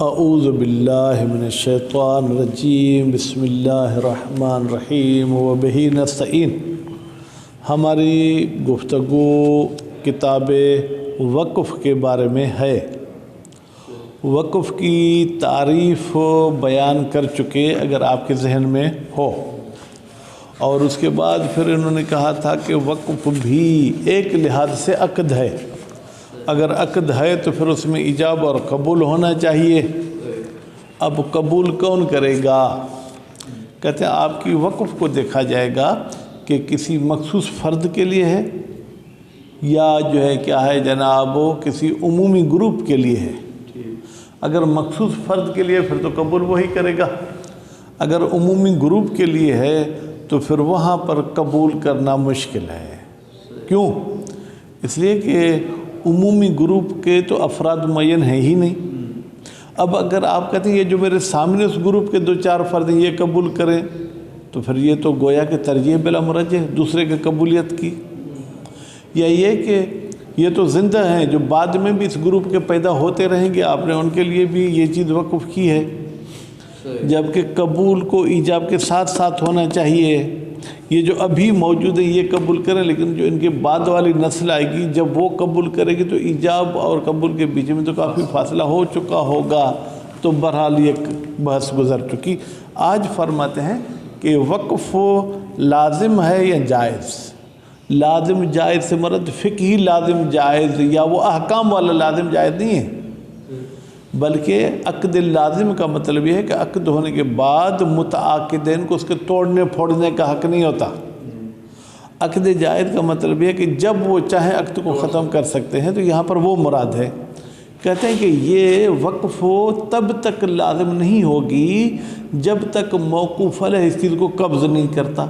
اعوذ باللہ من الشیطان الرجیم بسم اللہ الرحمن الرحیم وبہ نستعین۔ ہماری گفتگو کتاب وقف کے بارے میں ہے۔ وقف کی تعریف بیان کر چکے اگر آپ کے ذہن میں ہو، اور اس کے بعد پھر انہوں نے کہا تھا کہ وقف بھی ایک لحاظ سے عقد ہے۔ اگر عقد ہے تو پھر اس میں ایجاب اور قبول ہونا چاہیے۔ اب قبول کون کرے گا؟ کہتے ہیں آپ کی وقف کو دیکھا جائے گا کہ کسی مخصوص فرد کے لیے ہے یا جو ہے کیا ہے جناب وہ کسی عمومی گروپ کے لیے ہے۔ اگر مخصوص فرد کے لیے پھر تو قبول وہی کرے گا، اگر عمومی گروپ کے لیے ہے تو پھر وہاں پر قبول کرنا مشکل ہے۔ کیوں؟ اس لیے کہ عمومی گروپ کے تو افراد معین ہیں ہی نہیں۔ اب اگر آپ کہتے ہیں یہ جو میرے سامنے اس گروپ کے 2-4 فرد ہیں یہ قبول کریں تو پھر یہ تو گویا کہ ترجیح بلا مرجح دوسرے کی قبولیت کی، یا یہ کہ یہ تو زندہ ہیں جو بعد میں بھی اس گروپ کے پیدا ہوتے رہیں گے، آپ نے ان کے لیے بھی یہ چیز وقف کی ہے، جبکہ قبول کو ایجاب کے ساتھ ساتھ ہونا چاہیے۔ یہ جو ابھی موجود ہیں یہ قبول کریں، لیکن جو ان کے بعد والی نسل آئے گی جب وہ قبول کرے گی تو ایجاب اور قبول کے بیچ میں تو کافی فاصلہ ہو چکا ہوگا، تو بہرحال یہ بحث گزر چکی۔ آج فرماتے ہیں کہ وقف لازم ہے یا جائز۔ لازم جائز سے مراد فقہی لازم جائز یا وہ احکام والا لازم جائز نہیں ہے، بلکہ عقد لازم کا مطلب یہ ہے کہ عقد ہونے کے بعد متعاقدین کو اس کے توڑنے پھوڑنے کا حق نہیں ہوتا۔ عقد جائز کا مطلب یہ ہے کہ جب وہ چاہیں عقد کو ختم کر سکتے ہیں، تو یہاں پر وہ مراد ہے۔ کہتے ہیں کہ یہ وقف تب تک لازم نہیں ہوگی جب تک موقوف علیہ اس چیز کو قبض نہیں کرتا۔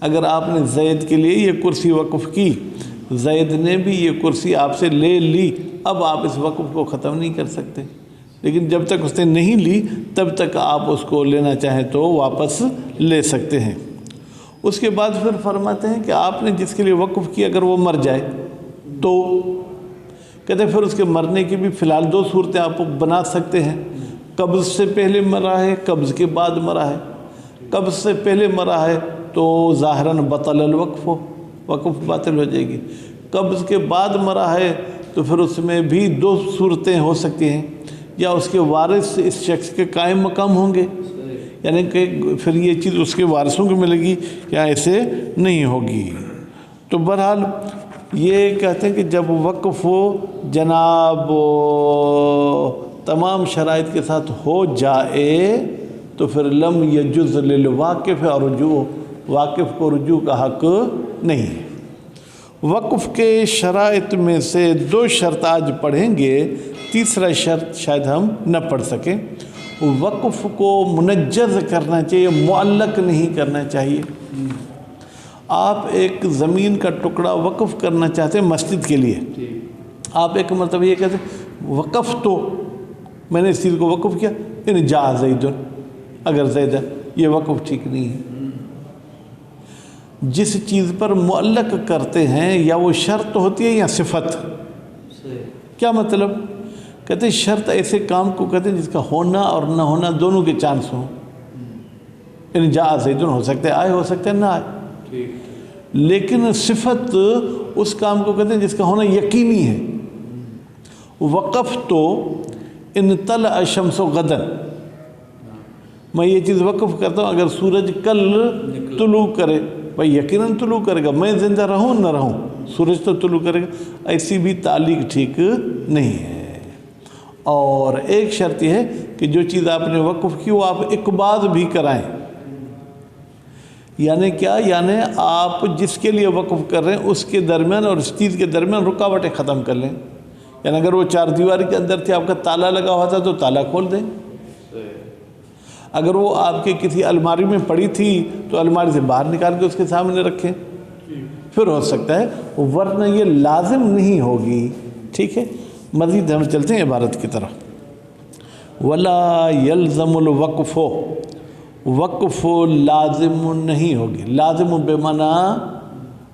اگر آپ نے زید کے لیے یہ کرسی وقف کی، زید نے بھی یہ کرسی آپ سے لے لی، اب آپ اس وقف کو ختم نہیں کر سکتے، لیکن جب تک اس نے نہیں لی تب تک آپ اس کو لینا چاہیں تو واپس لے سکتے ہیں۔ اس کے بعد پھر فرماتے ہیں کہ آپ نے جس کے لیے وقف کی اگر وہ مر جائے تو کہتے ہیں پھر اس کے مرنے کی بھی فی الحال 2 صورتیں آپ بنا سکتے ہیں۔ قبض سے پہلے مرا ہے، قبض کے بعد مرا ہے۔ قبض سے پہلے مرا ہے تو ظاہراً بطل الوقف وقف باطل ہو جائے گی۔ قبض کے بعد مرا ہے تو پھر اس میں بھی 2 صورتیں ہو سکتی ہیں، یا اس کے وارث اس شخص کے قائم مقام ہوں گے، یعنی کہ پھر یہ چیز اس کے وارثوں کو ملے گی یا ایسے نہیں ہوگی۔ تو بہرحال یہ کہتے ہیں کہ جب وقف جناب تمام شرائط کے ساتھ ہو جائے تو پھر لم یجز للواقف رجوع، واقف کو رجوع کا حق نہیں ہے۔ وقف کے شرائط میں سے 2 شرط آج پڑھیں گے، تیسرا شرط شاید ہم نہ پڑھ سکیں۔ وقف کو منجز کرنا چاہیے، معلق نہیں کرنا چاہیے۔ آپ ایک زمین کا ٹکڑا وقف کرنا چاہتے ہیں مسجد کے لیے، آپ ایک مرتبہ یہ کہتے ہیں وقف تو میں نے اس چیز کو وقف کیا، ان جا زید، اگر زید ہے، یہ وقف ٹھیک نہیں ہے۔ جس چیز پر معلق کرتے ہیں یا وہ شرط ہوتی ہے یا صفت، کیا مطلب؟ کہتے ہیں شرط ایسے کام کو کہتے ہیں جس کا ہونا اور نہ ہونا دونوں کے چانس ہوں۔ یعنی جا زیدن ہو سکتے آئے، ہو سکتے نہ آئے، لیکن صفت اس کام کو کہتے ہیں جس کا ہونا یقینی ہے۔ وقف تو ان طلع الشمس غداً، میں یہ چیز وقف کرتا ہوں اگر سورج کل طلوع کرے، بھائی یقیناً طلوع کرے گا، میں زندہ رہوں نہ رہوں سورج تو طلوع کرے گا، ایسی بھی تعلیق ٹھیک نہیں ہے۔ اور ایک شرط یہ ہے کہ جو چیز آپ نے وقف کی وہ آپ اقباض بھی کرائیں۔ یعنی کیا؟ یعنی آپ جس کے لیے وقف کر رہے ہیں اس کے درمیان اور اس چیز کے درمیان رکاوٹیں ختم کر لیں۔ یعنی اگر وہ 4 دیواری کے اندر تھے، آپ کا تالا لگا ہوا تھا تو تالا کھول دیں۔ اگر وہ آپ کے کسی الماری میں پڑی تھی تو الماری سے باہر نکال کے اس کے سامنے رکھیں، پھر ہو سکتا ہے، ورنہ یہ لازم نہیں ہوگی۔ ٹھیک ہے، مزید ہم چلتے ہیں عبارت کی طرف۔ ولا یلزم الوقف، وقف لازم نہیں ہوگی، لازم بے معنی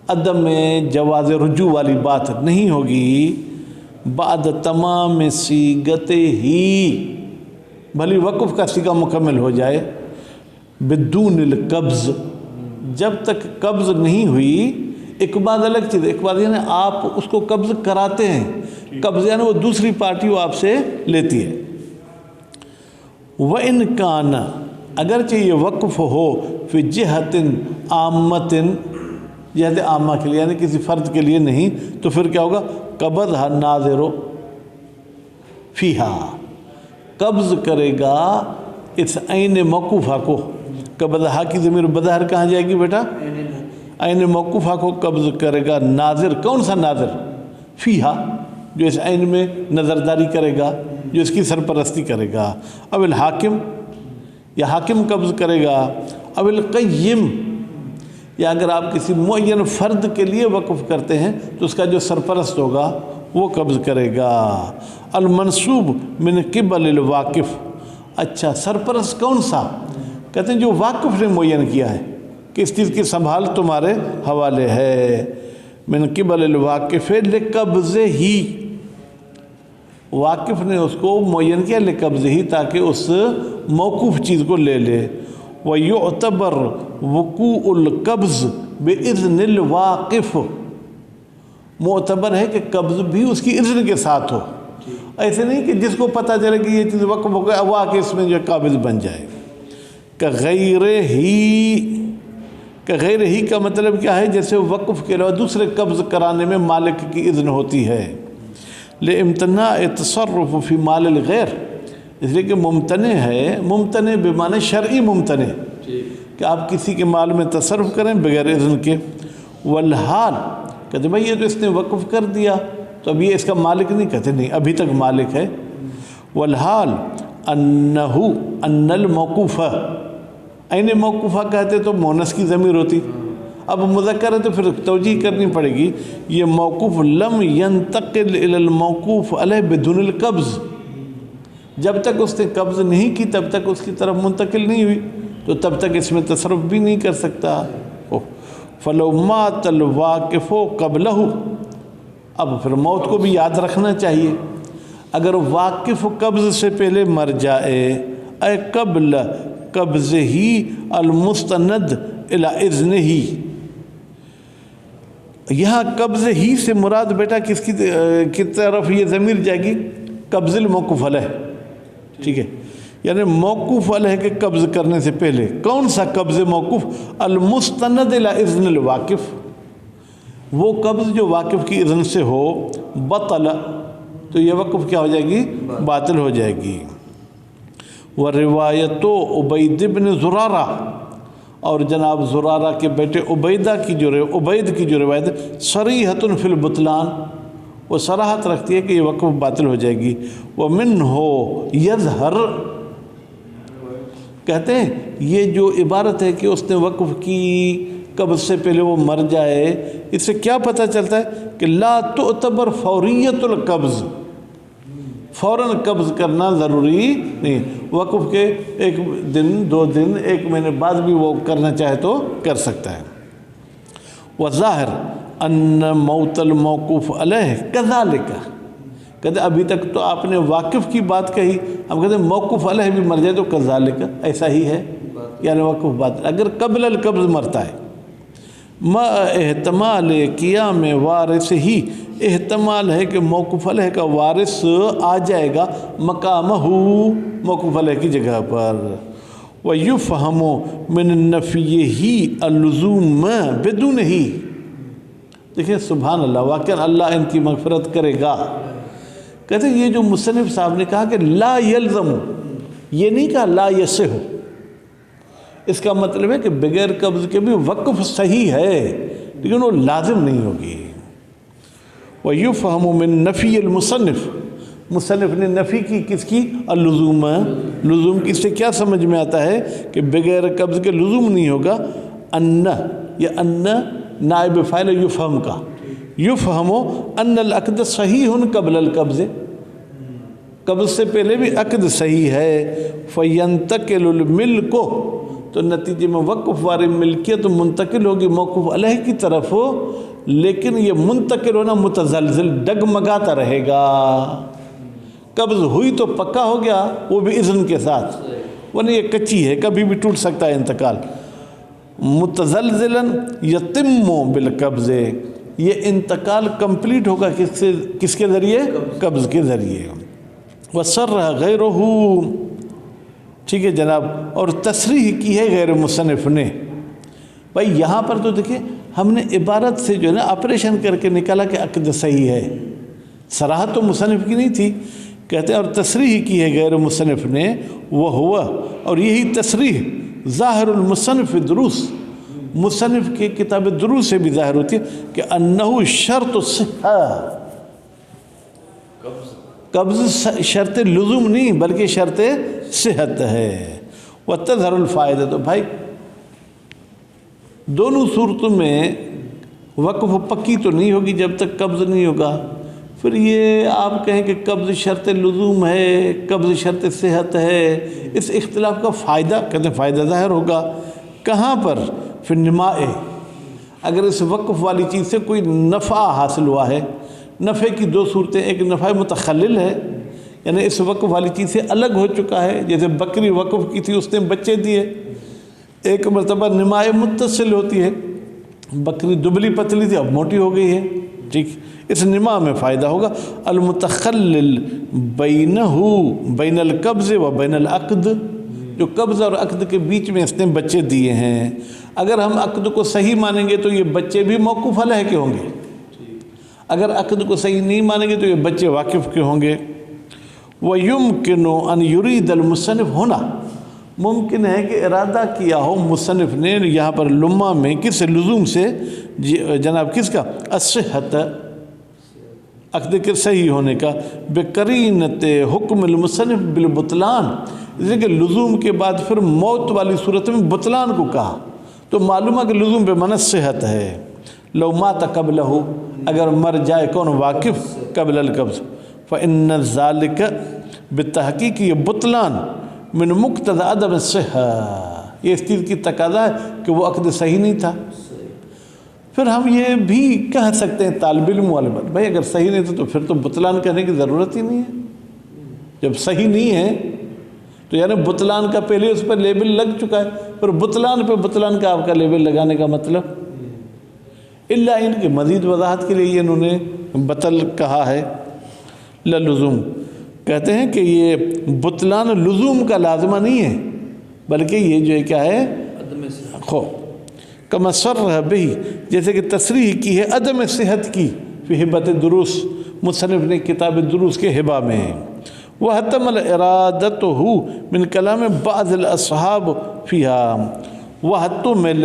عدم جواز رجوع والی بات نہیں ہوگی بعد تمام صیغت ہی، بھلی وقف کا صیغہ مکمل ہو جائے، بدون القبض، جب تک قبض نہیں ہوئی۔ ایک بات الگ چیز ہے، ایک بات یعنی آپ اس کو قبض کراتے ہیں، قبض یعنی وہ دوسری پارٹی وہ آپ سے لیتی ہے۔ وَإِنْ كَانَ، اگرچہ یہ وقف ہو فی جہت عامۃ، جہت عامہ کے لیے یعنی کسی فرد کے لیے نہیں، تو پھر کیا ہوگا؟ قبضھا الناظر فیہا، قبض کرے گا اس عین موقوفہ کو۔ قبضھا کی ضمیر بظاہر کہاں جائے گی بیٹا؟ عین موقوفہ کو قبض کرے گا ناظر۔ کون سا ناظر؟ فیہا، جو اس عین میں نظرداری کرے گا، جو اس کی سرپرستی کرے گا۔ اب الحاکم، یا حاکم قبض کرے گا۔ اب القیم، یا اگر آپ کسی معین فرد کے لیے وقف کرتے ہیں تو اس کا جو سرپرست ہوگا وہ قبض کرے گا۔ المنصوب من قبل الواقف، اچھا سرپرست کون سا؟ کہتے ہیں جو واقف نے معین کیا ہے کہ اس چیز کی سنبھال تمہارے حوالے ہے۔ من قبل الواقف لقبض ہی، واقف نے اس کو معین کیا لقبض ہی، تاکہ اس موقوف چیز کو لے لے۔ وَيُعْتَبَرْ وُقُوعُ الْقَبْضِ بِإِذْنِ الْوَاقِفِ، معتبر ہے کہ قبض بھی اس کی اذن کے ساتھ ہو، ایسے نہیں کہ جس کو پتہ چلے کہ یہ چیز وقف ہو گیا وہ آ کے اس میں جو قابض بن جائے۔ کغیر ہی کا مطلب کیا ہے؟ جیسے وقف کے علاوہ دوسرے قبض کرانے میں مالک کی اذن ہوتی ہے۔ لِامْتِنَاءِ التَّصَرُّفِ فِي مَالِ الْغَيْرِ، اس لیے کہ ممتنع ہے، ممتنع بمعنی شرعی ممتنع، کہ آپ کسی کے مال میں تصرف کریں بغیر اذن کے۔ والحال، کہتے بھائی یہ تو اس نے وقف کر دیا تو اب یہ اس کا مالک نہیں، کہتے نہیں ابھی تک مالک ہے۔ والحال ان الموقوفہ، عین موقوفہ کہتے تو مونس کی ضمیر ہوتی، اب مذکر ہے تو پھر توجیہ کرنی پڑے گی۔ یہ موقوف لم ينتقل الى الموقوف علیہ بدون القبض، جب تک اس نے قبض نہیں کی تب تک اس کی طرف منتقل نہیں ہوئی، تو تب تک اس میں تصرف بھی نہیں کر سکتا۔ فلو مات الواقف قبلہ، اب پھر موت کو بھی یاد رکھنا چاہیے، اگر واقف قبض سے پہلے مر جائے، اے قبل قبض ہی المستند الی اذن ہی، یہاں قبض ہی سے مراد بیٹا کس کی طرف یہ ضمیر جائے گی؟ قبض الموقوف علیہ، ٹھیک ہے، یعنی موقوف علیہ کے قبض کرنے سے پہلے۔ کون سا قبض موقوف؟ المستند الی اذن الواقف، وہ قبض جو واقف کی اذن سے ہو، بطل، تو یہ وقف کیا ہو جائے گی؟ باطل ہو جائے گی۔ وروایت عبید بن زرارہ، اور جناب زرارہ کے بیٹے عبید کی جو روایت صریحۃ فی البطلان، وہ صراحت رکھتی ہے کہ یہ وقف باطل ہو جائے گی۔ وَمِنْهُ يَظْهَرُ، کہتے ہیں یہ جو عبارت ہے کہ اس نے وقف کی قبض سے پہلے وہ مر جائے، اس سے کیا پتہ چلتا ہے کہ لا تعتبر فوریت القبض، فوراً قبض کرنا ضروری نہیں، وقف کے ایک دن، 2 دن، 1 مہینے بعد بھی وہ کرنا چاہے تو کر سکتا ہے۔ وظاہر ان موت الموقوف علیہ کذالک، کہتے ابھی تک تو آپ نے واقف کی بات کہی، ہم کہتے ہیں موقوف علیہ بھی مر جائے تو کذالک، ایسا ہی ہے، یعنی وقف بات اگر قبل القبض مرتا ہے۔ ما احتمال قیام وارث ہی، احتمال ہے کہ موقوف علیہ کا وارث آ جائے گا مقامہ، موقوف علیہ کی جگہ پر۔ وَيُفْهَمُ مِنْ نَفْيِهِ اللُّزُومَ بِدُونِهِ، دیکھیں سبحان اللہ، واقعا اللہ ان کی مغفرت کرے گا۔ کہتے ہیں یہ جو مصنف صاحب نے کہا کہ لا یلزم، یہ نہیں کہا لا یصح، اس کا مطلب ہے کہ بغیر قبض کے بھی وقف صحیح ہے لیکن وہ لازم نہیں ہوگی۔ وَيُفْهَمُ مِن نَفْيِ المصنف، مصنف نے نفی کی کس کی؟ اللزوم، لزوم کی، اس سے کیا سمجھ میں آتا ہے کہ بغیر قبض کے لزوم نہیں ہوگا۔ ان، یہ ان نائب فاعل یفہم کا، یفہم ان العقد صحیح قبل القبض، قبض سے پہلے بھی عقد صحیح ہے۔ فینتقل الملک، تو نتیجے میں وقف والی ملکیت منتقل ہوگی موقوف علیہ کی طرف، لیکن یہ منتقل ہونا متزلزل ڈگمگاتا رہے گا. قبض ہوئی تو پکا ہو گیا، وہ بھی اذن کے ساتھ، ورنہ یہ کچی ہے، کبھی بھی ٹوٹ سکتا ہے انتقال. متزلزلاً یتم بالقبض، یہ انتقال کمپلیٹ ہوگا کس کے ذریعے؟ قبض کے ذریعے. وصرح غیرہ، ٹھیک ہے جناب. اور تصریح کی ہے غیر مصنف نے. بھائی یہاں پر تو دیکھیں ہم نے عبارت سے جو ہے نا آپریشن کر کے نکالا کہ عقد صحیح ہے. صراحت تو مصنف کی نہیں تھی. کہتے ہیں اور تصریح کی ہے غیر مصنف نے، وہ ہوا، اور یہی تصریح ظاہر المصنف دروس، مصنف کے کتاب دروس سے بھی ظاہر ہوتی ہے کہ انہو شرط صحہ، قبض شرط لزوم نہیں بلکہ شرط صحت ہے. وتظہر الفائدہ، تو بھائی دونوں صورتوں میں وقف پکی تو نہیں ہوگی جب تک قبض نہیں ہوگا. پھر یہ آپ کہیں کہ قبض شرط لزوم ہے، قبض شرط صحت ہے، اس اختلاف کا فائدہ، کہتے ہیں فائدہ ظاہر ہوگا کہاں پر؟ پھر نماء، اگر اس وقف والی چیز سے کوئی نفع حاصل ہوا ہے. نفع کی دو صورتیں، ایک نفع متخلل ہے، یعنی اس وقف والی چیز سے الگ ہو چکا ہے، جیسے بکری وقف کی تھی اس نے بچے دیے. ایک مرتبہ نماء متصل ہوتی ہے، بکری دبلی پتلی تھی اب موٹی ہو گئی ہے، ٹھیک، اس نما میں فائدہ ہوگا. المتخلل بینہ بین القبض و بین العقد، جو قبض اور عقد کے بیچ میں اس نے بچے دیے ہیں. اگر ہم عقد کو صحیح مانیں گے تو یہ بچے بھی موقوف علیہ کے ہوں گے، اگر عقد کو صحیح نہیں مانیں گے تو یہ بچے واقف کے ہوں گے. وَيُمْكِنُ أَنْ يُرِيدَ الْمُصَنِّفُ ہونا ممکن ہے کہ ارادہ کیا ہو مصنف نے یہاں پر لمہ میں کس لزوم سے، جناب کس کا؟ الصحت، عقد کے صحیح ہونے کا. بقرینت حکم المصنف بالبطلان، اس لیے کہ لزوم کے بعد پھر موت والی صورت میں بطلان کو کہا تو معلوم ہے کہ لزوم بے معنی صحت ہے. لو مات قبلہ، اگر مر جائے کون؟ واقف، قبل القبض. فإن ذلك بالتحقیق یہ بطلان من مقتضى عدم الصحة، یہ اس چیز کی تقاضا ہے کہ وہ عقد صحیح نہیں تھا. پھر ہم یہ بھی کہہ سکتے ہیں طالب علم والے بات، بھائی اگر صحیح نہیں تھا تو پھر تو بطلان کرنے کی ضرورت ہی نہیں ہے. جب صحیح نہیں ہے تو یعنی بطلان کا پہلے اس پر لیبل لگ چکا ہے، پھر بطلان پہ بطلان کا آپ کا لیبل لگانے کا مطلب اللہ ان کی مزید وضاحت کے لیے انہوں نے بطل کہا ہے. للزوم، کہتے ہیں کہ یہ بطلان لزوم کا لازمہ نہیں ہے بلکہ یہ جو ہے کیا ہے؟ خو کما صرح بہ، جیسے کہ تصریح کی ہے عدم صحت کی فی ہبۃ دروس، مصنف نے کتاب دروس کے ہبہ میں. وَحَتَمَلَ إِرَادَتُهُ من کلام بعض الاصحاب فیہا، وَحَتُمِلَ،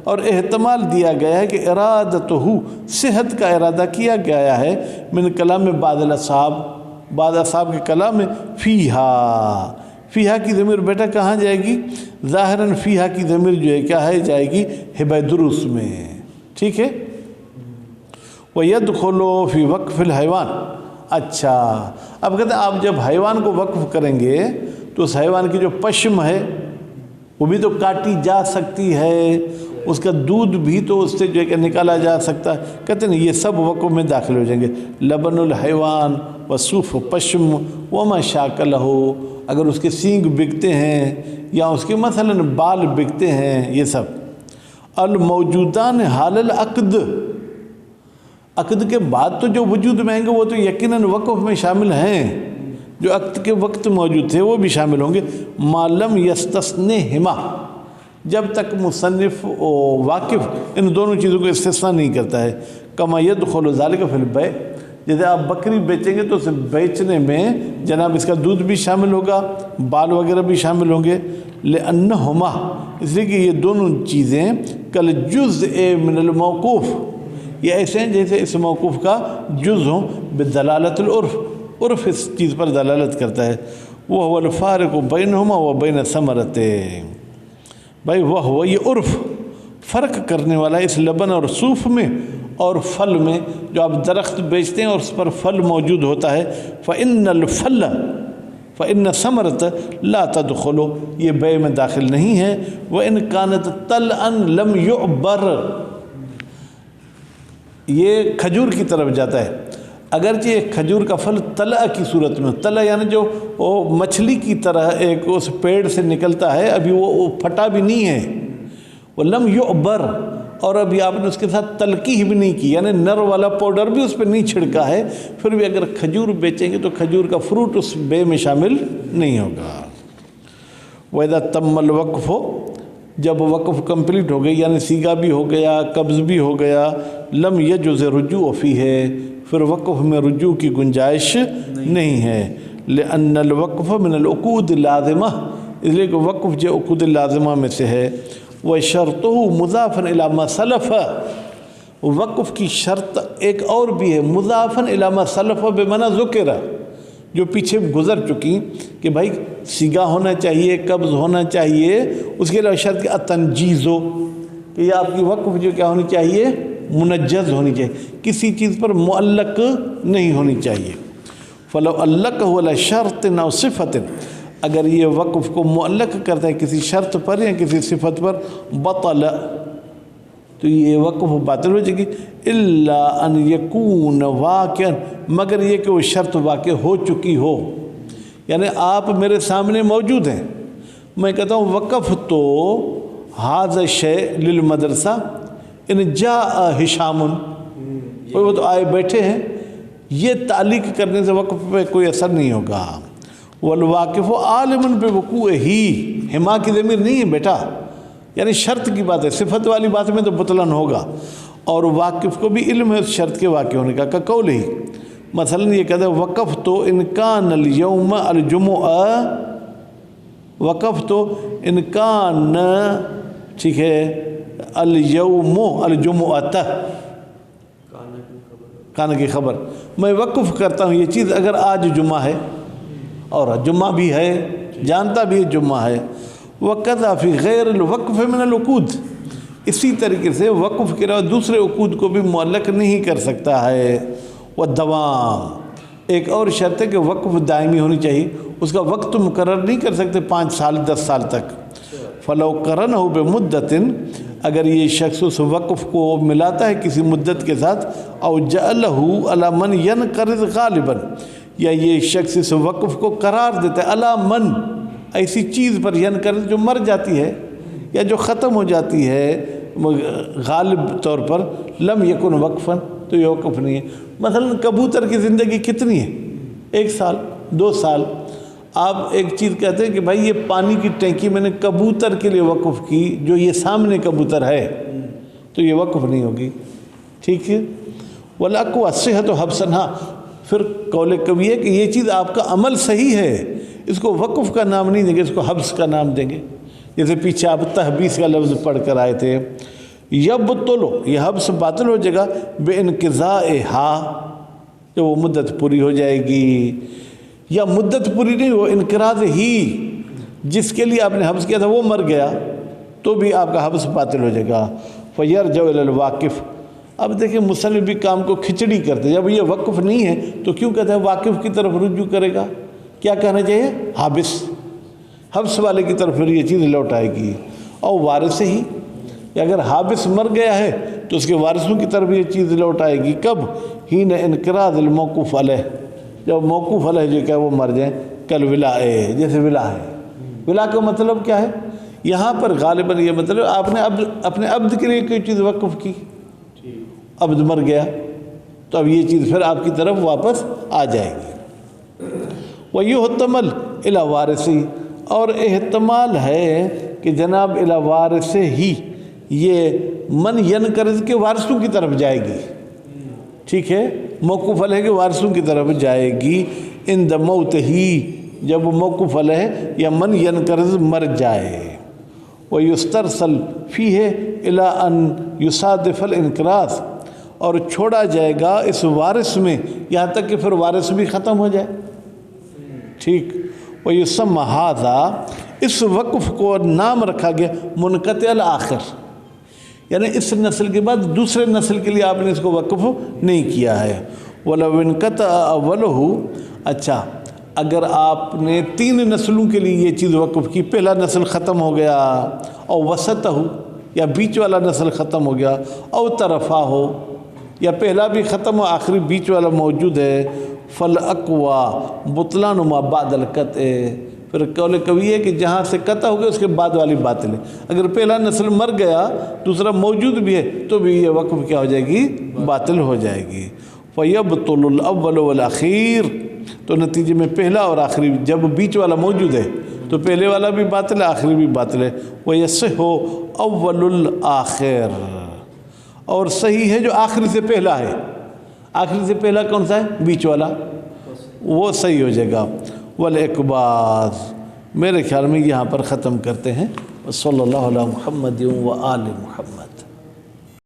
اور احتمال دیا گیا ہے کہ ارادتہ، صحت کا ارادہ کیا گیا ہے، من کلام بعض الاصحاب، بعض اصحاب کے کلام میں. فیہا، فیہا کی ضمیر بیٹا کہاں جائے گی؟ ظاہراً فیہا کی ضمیر جو ہے کیا ہے؟ جائے گی ہبہ دروس میں، ٹھیک ہے. وَيَدْخُلُ فِي وَقْفِ الْحَيْوَانِ، اچھا اب کہتے ہیں آپ جب حیوان کو وقف کریں گے تو اس حیوان کی جو پشم ہے وہ بھی تو کاٹی جا سکتی ہے، اس کا دودھ بھی تو اس سے جو ہے کہ نکالا جا سکتا ہے. کہتے ہیں یہ سب وقف میں داخل ہو جائیں گے. لبن الحیوان وصوف پشم وما شاکلہ، اگر اس کے سینگ بکتے ہیں یا اس کے مثلا بال بکتے ہیں، یہ سب. الموجودان حال العقد، عقد کے بعد تو جو وجود میں آئیں گے وہ تو یقیناً وقف میں شامل ہیں، جو عقد کے وقت موجود تھے وہ بھی شامل ہوں گے. ما لم یستثنہما، جب تک مصنف واقف ان دونوں چیزوں کو استثناء نہیں کرتا ہے. کما یدخل ذالک فی البیع، جیسے آپ بکری بیچیں گے تو اسے بیچنے میں جناب اس کا دودھ بھی شامل ہوگا، بال وغیرہ بھی شامل ہوں گے. لأنہما، اس لیے کہ یہ دونوں چیزیں کل جزء من الموقوف، یہ ایسے ہیں جیسے اس موقوف کا جز ہوں. بدلالت العرف، عرف اس چیز پر دلالت کرتا ہے. وہو الفارق بینہما و بین ثمرۃ، بھائی وہ یہ عرف فرق کرنے والا ہے اس لبن اور صوف میں اور پھل میں. جو آپ درخت بیچتے ہیں اور اس پر پھل موجود ہوتا ہے، فإن الفل فإن ثمرۃ لا تدخل، یہ بیع میں داخل نہیں ہے. وإن كانت طلعا لم يعبر، یہ کھجور کی طرف جاتا ہے، اگرچہ ایک کھجور کا پھل طلع کی صورت میں، طلع یعنی جو وہ مچھلی کی طرح ایک اس پیڑ سے نکلتا ہے، ابھی وہ پھٹا بھی نہیں ہے، وہ لم یعبر، اور ابھی آپ نے اس کے ساتھ تلقیح بھی نہیں کی، یعنی نر والا پاؤڈر بھی اس پہ نہیں چھڑکا ہے، پھر بھی اگر کھجور بیچیں گے تو کھجور کا فروٹ اس بے میں شامل نہیں ہوگا۔ وَإِذَا تَمَّ الْوَقْفُ، جب وقف کمپلیٹ ہو گئی، یعنی سیگا بھی ہو گیا، قبض بھی ہو گیا، لم یجوز رجوع فیہ، پھر وقف میں رجوع کی گنجائش نہیں ہے، لأن الوقف من العقود اللازمہ، اس لیے کہ وقف جو عقود اللازمہ میں سے ہے، وَشَرْطُهُ مُضَافًا إِلَى مَا سَلَفَ، وقف کی شرط ایک اور بھی ہے، مضافًا إِلَى مَا سَلَفَ بِمَنَا ذُكِرَ، جو پیچھے گزر چکی کہ بھائی سیگا ہونا چاہیے، قبض ہونا چاہیے، اس کے علاوہ شرط کہ التنجیز ہو، کہ یہ آپ کی وقف جو کیا ہونی چاہیے، منجز ہونی چاہیے، کسی چیز پر معلق نہیں ہونی چاہیے۔ فَلَوْ أَلَّقَهُ عَلَى شَرْطٍ أَوْ صِفَةٍ، اگر یہ وقف کو معلق کرتا ہے کسی شرط پر یا کسی صفت پر، بطل، تو یہ وقف باطل ہو جائے گی، الا ان یکون واقعا، مگر یہ کہ وہ شرط واقع ہو چکی ہو، یعنی آپ میرے سامنے موجود ہیں، میں کہتا ہوں وقف تو ھذا الشیء للمدرسہ ان جاء ہشام، وہ تو آئے بیٹھے ہیں، یہ تعلیق کرنے سے وقف پہ کوئی اثر نہیں ہوگا۔ والواقف عالم بوقوعہ، ہما کی ضمیر نہیں ہے بیٹا، یعنی شرط کی بات ہے، صفت والی بات میں تو بطلان ہوگا، اور واقف کو بھی علم ہے اس شرط کے واقع ہونے کا قول ہی، مثلا یہ کہتا ہے وقف تو ان کان اليوم الجمعہ، وقف تو ان کان، ٹھیک ہے، اليوم الجمعۃ، کان کی خبر، میں وقف کرتا ہوں یہ چیز اگر آج جمعہ ہے، اور جمعہ بھی ہے، جانتا بھی جمعہ ہے، وَقَذَا فِي غَيْرِ الْوَقْفِ مِنَ الْعُقُودِ، اسی طریقے سے وقف کے علاوہ دوسرے عقود کو بھی معلق نہیں کر سکتا ہے۔ وَالدَّوَامِ، ایک اور شرط ہے کہ وقف دائمی ہونی چاہیے، اس کا وقت مقرر نہیں کر سکتے 5 سال 10 سال تک۔ فَلَوْ قَرَنَهُ بِمُدَّةٍ، اگر یہ شخص اس وقف کو ملاتا ہے کسی مدت کے ساتھ، او جعلہ علی من ینقرض غالباً، یا یہ شخص اس وقف کو قرار دیتا ہے علی من، ایسی چیز پر ینقرض جو مر جاتی ہے یا جو ختم ہو جاتی ہے غالب طور پر، لم یکن وقفاً، تو یہ وقف نہیں ہے۔ مثلا کبوتر کی زندگی کتنی ہے، 1 سال 2 سال، آپ ایک چیز کہتے ہیں کہ بھائی یہ پانی کی ٹینکی میں نے کبوتر کے لیے وقف کی، جو یہ سامنے کبوتر ہے، تو یہ وقف نہیں ہوگی، ٹھیک ہے۔ وَلَقُ الصِّحَةُ حَبْسًا، ہاں پھر قول کبھی ہے کہ یہ چیز آپ کا عمل صحیح ہے، اس کو وقف کا نام نہیں دیں گے، اس کو حبس کا نام دیں گے، جیسے پیچھے آپ تحبیس کا لفظ پڑھ کر آئے تھے۔ یبطلو، یہ حبس باطل ہو جائے گا، بِانْقِضَائِہَا، جب وہ مدت پوری ہو جائے گی، یا مدت پوری نہیں، وہ انقراض ہی، جس کے لیے آپ نے حبس کیا تھا وہ مر گیا تو بھی آپ کا حبس باطل ہو جائے گا۔ فَيَرْجَعُ إِلَى الْوَاقِفِ، اب دیکھیں مصنف بھی کام کو کھچڑی کرتے، جب یہ وقف نہیں ہے تو کیوں کہتے ہیں واقف کی طرف رجوع کرے گا، کیا کہنا چاہیے، حابس، حبس والے کی طرف پھر یہ چیز لوٹ آئے گی، اور وارث ہی، اگر حابس مر گیا ہے تو اس کے وارثوں کی طرف یہ چیز لوٹ آئے گی، کب، حین انقراض الموقوف علیہ، جب موقوف علیہ جو کیا وہ مر جائیں، کل ولا، جیسے ولا ہے، ولا کا مطلب کیا ہے یہاں پر غالباً یہ مطلب آپ نے اپنے عبد کے لیے کوئی چیز وقف کی، عبد مر گیا تو اب یہ چیز پھر آپ کی طرف واپس آ جائے گی۔ وَيُحْتَمَلْ إِلَى وَارِثِهِ، اور احتمال ہے کہ جناب إِلَى وَارِثِهِ ہی یہ من ینقرض کے وارثوں کی طرف جائے گی، ٹھیک ہے، موقوف علیہ کے وارثوں کی طرف جائے گی، عند موتہ، جب وہ موقوف علیہ یا من ینقرض مر جائے، وَيُسْتَرْسَلْ فِيهِ إِلَى أَنْ يُصَادِفَ الْإِنْقِرَاض، اور چھوڑا جائے گا اس وارث میں یہاں تک کہ پھر وارث بھی ختم ہو جائے، ٹھیک۔ وَيُسَمَّ هَذَا، اس وقف کو نام رکھا گیا منقطع الآخر، یعنی اس نسل کے بعد دوسرے نسل کے لیے آپ نے اس کو وقف نہیں کیا ہے۔ وَلَوْ انْقَطَعَ أَوَّلُهُ، اچھا اگر آپ نے 3 نسلوں کے لیے یہ چیز وقف کی، پہلا نسل ختم ہو گیا، اور وسطہ، یا بیچ والا نسل ختم ہو گیا، او طرفہ ہو، یا پہلا بھی ختم اور آخری بیچ والا موجود ہے، فالاقوا بطلان ما بعد القطع، پھر قول قوی ہے کہ جہاں سے قطع ہو گیا اس کے بعد والی باطل ہے۔ اگر پہلا نسل مر گیا دوسرا موجود بھی ہے تو بھی یہ وقف کیا ہو جائے گی؟ باطل ہو جائے گی۔ فیبطل الاول والاخیر، تو نتیجے میں پہلا اور آخری جب بیچ والا موجود ہے تو پہلے والا بھی باطل ہے آخری بھی باطل ہے۔ ویصح اول الآخر، اور صحیح ہے جو آخری سے پہلا ہے۔ آخری سے پہلا کون سا ہے؟ بیچ والا، وہ صحیح ہو جائے گا۔ والاقباض، میرے خیال میں یہاں پر ختم کرتے ہیں۔ صلی اللہ علیہ محمد و آل محمد۔